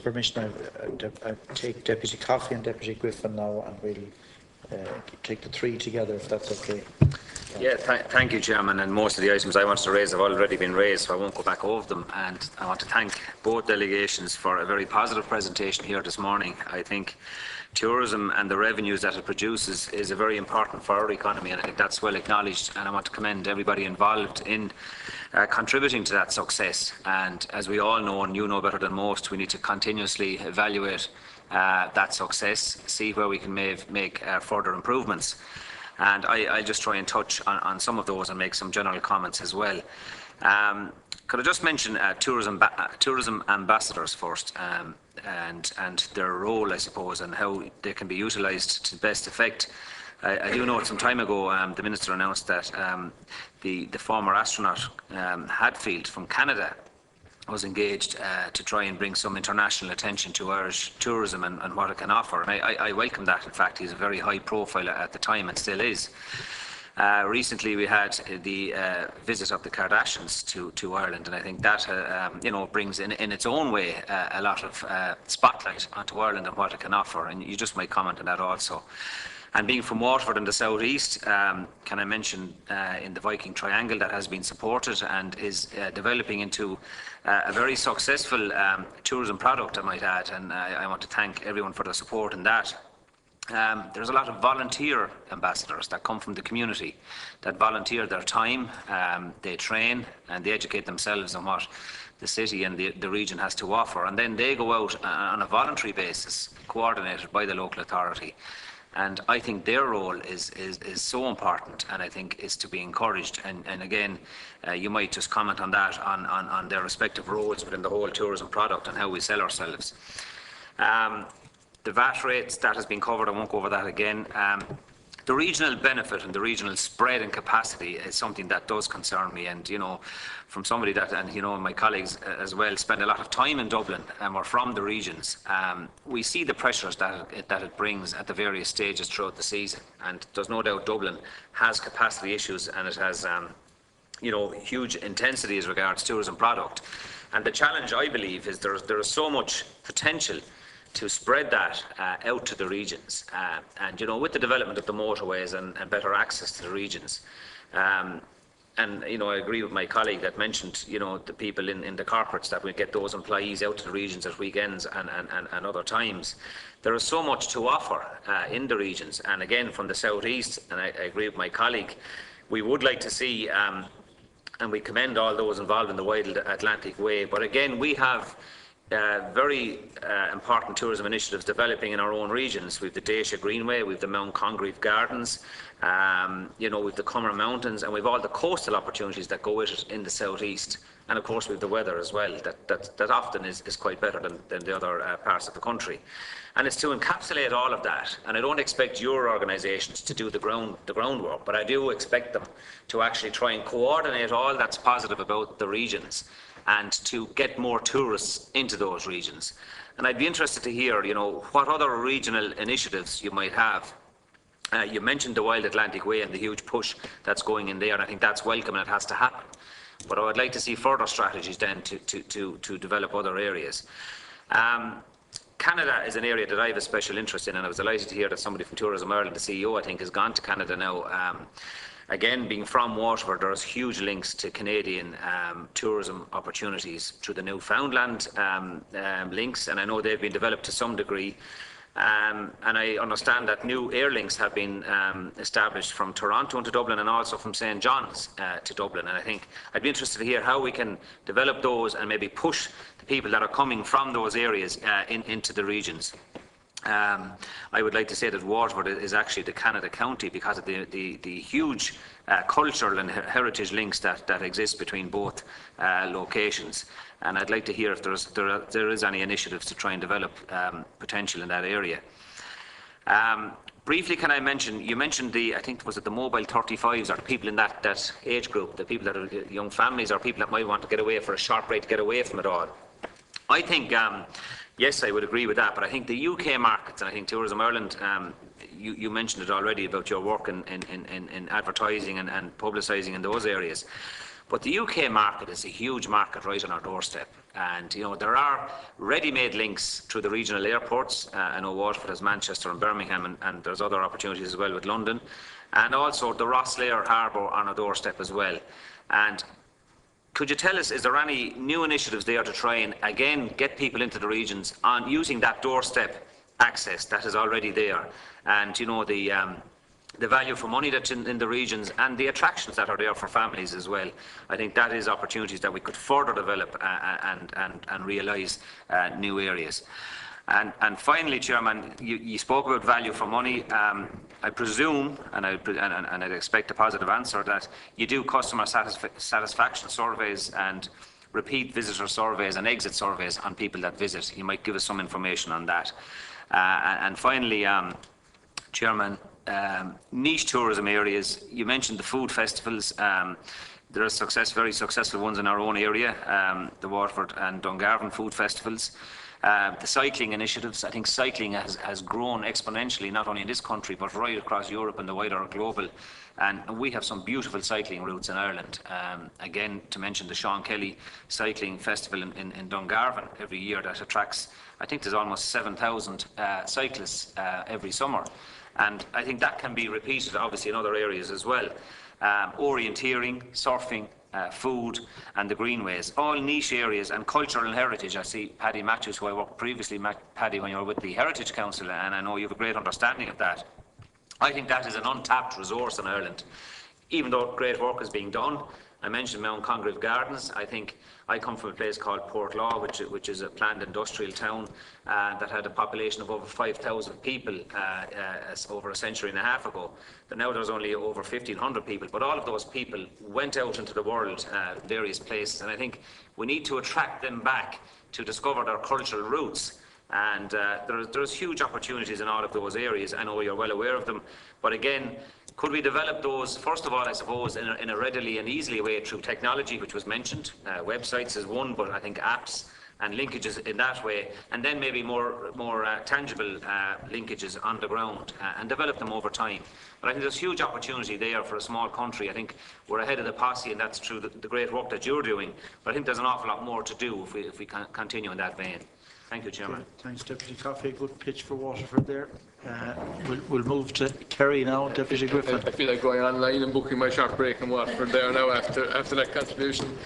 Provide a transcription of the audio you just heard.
permission, I take Deputy Coffey and Deputy Griffin now, and we'll take the three together, if that's okay. Yeah, thank you, Chairman. And most of the items I wanted to raise have already been raised, so I won't go back over them. And I want to thank both delegations for a very positive presentation here this morning. I think tourism and the revenues that it produces is a very important for our economy, and I think that's well acknowledged. And I want to commend everybody involved in contributing to that success. And as we all know, and you know better than most, we need to continuously evaluate that success, see where we can make further improvements. And I'll just try and touch on some of those and make some general comments as well. Could I just mention tourism ambassadors first, and their role, I suppose, and how they can be utilised to best effect. I do know some time ago the Minister announced that the former astronaut Hadfield from Canada was engaged to try and bring some international attention to Irish tourism and what it can offer. And I welcome that. In fact, he's a very high profile at the time and still is. Recently, we had the visit of the Kardashians to Ireland, and I think that brings in its own way a lot of spotlight onto Ireland and what it can offer. And you just might comment on that also. And being from Waterford in the southeast, can I mention in the Viking Triangle that has been supported and is developing into a very successful tourism product, I might add, and I want to thank everyone for the support in that. There's a lot of volunteer ambassadors that come from the community that volunteer their time, they train and they educate themselves on what the city and the region has to offer, and then they go out on a voluntary basis, coordinated by the local authority. And I think their role is so important, and I think is to be encouraged. And again, you might just comment on that, on their respective roles within the whole tourism product and how we sell ourselves. The VAT rates, that has been covered, I won't go over that again. The regional benefit and the regional spread and capacity is something that does concern me, and from somebody that, and my colleagues as well, spend a lot of time in Dublin and we're from the regions, we see the pressures that it brings at the various stages throughout the season. And there's no doubt Dublin has capacity issues, and it has huge intensity as regards tourism product. And the challenge, I believe, is there is so much potential to spread that out to the regions, and with the development of the motorways and better access to the regions, and I agree with my colleague that mentioned the people in the corporates, that we get those employees out to the regions at weekends and other times. There is so much to offer in the regions, and again from the southeast, and I agree with my colleague, we would like to see, and we commend all those involved in the Wide Atlantic Way, but again we have very important tourism initiatives developing in our own regions. We've the Dacia Greenway, we've the Mount Congreve Gardens, we've the Cummer Mountains, and we've all the coastal opportunities that go with it in the southeast. And of course we've the weather as well, that often is quite better than the other parts of the country. And it's to encapsulate all of that. And I don't expect your organisations to do the groundwork, but I do expect them to actually try and coordinate all that's positive about the regions, and to get more tourists into those regions. And I'd be interested to hear, what other regional initiatives you might have. You mentioned the Wild Atlantic Way and the huge push that's going in there, and I think that's welcome and it has to happen. But I would like to see further strategies then to develop other areas. Canada is an area that I have a special interest in, and I was delighted to hear that somebody from Tourism Ireland, the CEO, I think, has gone to Canada now. Again, being from Waterford, there's huge links to Canadian tourism opportunities through the Newfoundland links, and I know they've been developed to some degree. And I understand that new air links have been established from Toronto into Dublin, and also from St. John's to Dublin. And I think I'd be interested to hear how we can develop those and maybe push the people that are coming from those areas into the regions. I would like to say that Waterford is actually the Canada county because of the huge cultural and heritage links that exist between both locations. And I'd like to hear if there is any initiatives to try and develop potential in that area. Briefly, can I mention, you mentioned I think, was it the mobile 35s, or the people in that age group, the people that are young families, or people that might want to get away for a short break to get away from it all. I think, yes, I would agree with that, but I think the UK markets, and I think Tourism Ireland, you mentioned it already about your work in advertising and publicising in those areas. But the UK market is a huge market right on our doorstep, And, you know, there are ready-made links to the regional airports. I know Waterford has Manchester and Birmingham, and there's other opportunities as well with London. And also the Rosslare Harbour on our doorstep as well. And could you tell us, is there any new initiatives there to try and, again, get people into the regions on using that doorstep access that is already there? And, you know, the value for money that's in the regions and the attractions that are there for families as well. I think that is opportunities that we could further develop and realise new areas. And finally, Chairman, you spoke about value for money. I presume, and I'd expect a positive answer, that you do customer satisfaction surveys and repeat visitor surveys and exit surveys on people that visit. You might give us some information on that. And finally, Chairman, niche tourism areas. You mentioned the food festivals. There are very successful ones in our own area, the Waterford and Dungarvan food festivals. The cycling initiatives. I think cycling has grown exponentially, not only in this country, but right across Europe and the wider global. And we have some beautiful cycling routes in Ireland. Again, to mention the Sean Kelly Cycling Festival in Dungarvan every year that attracts, I think there's almost 7,000 cyclists every summer. And I think that can be repeated, obviously, in other areas as well. Orienteering, surfing, food and the greenways, all niche areas, and cultural heritage. I see Paddy Matthews, who I worked previously, Paddy, when you were with the Heritage Council, and I know you have a great understanding of that. I think that is an untapped resource in Ireland, even though great work is being done. I mentioned Mount Congreve Gardens. I think I come from a place called Portlaw, which is a planned industrial town that had a population of over 5,000 people over a century and a half ago. But now there's only over 1,500 people, but all of those people went out into the world, various places, and I think we need to attract them back to discover their cultural roots. And there's huge opportunities in all of those areas. I know you're well aware of them, but again, could we develop those, first of all, I suppose, in a readily and easily way through technology, which was mentioned. Websites is one, but I think apps and linkages in that way, and then maybe more tangible linkages on the ground, and develop them over time. But I think there's huge opportunity there for a small country. I think we're ahead of the posse, and that's through the great work that you're doing. But I think there's an awful lot more to do if we can continue in that vein. Thank you, Chairman. Okay, thanks, Deputy Coffey. Good pitch for Waterford there. We'll move to Kerry now, Deputy Griffin. I feel like going online and booking my short break in Waterford there now after that contribution.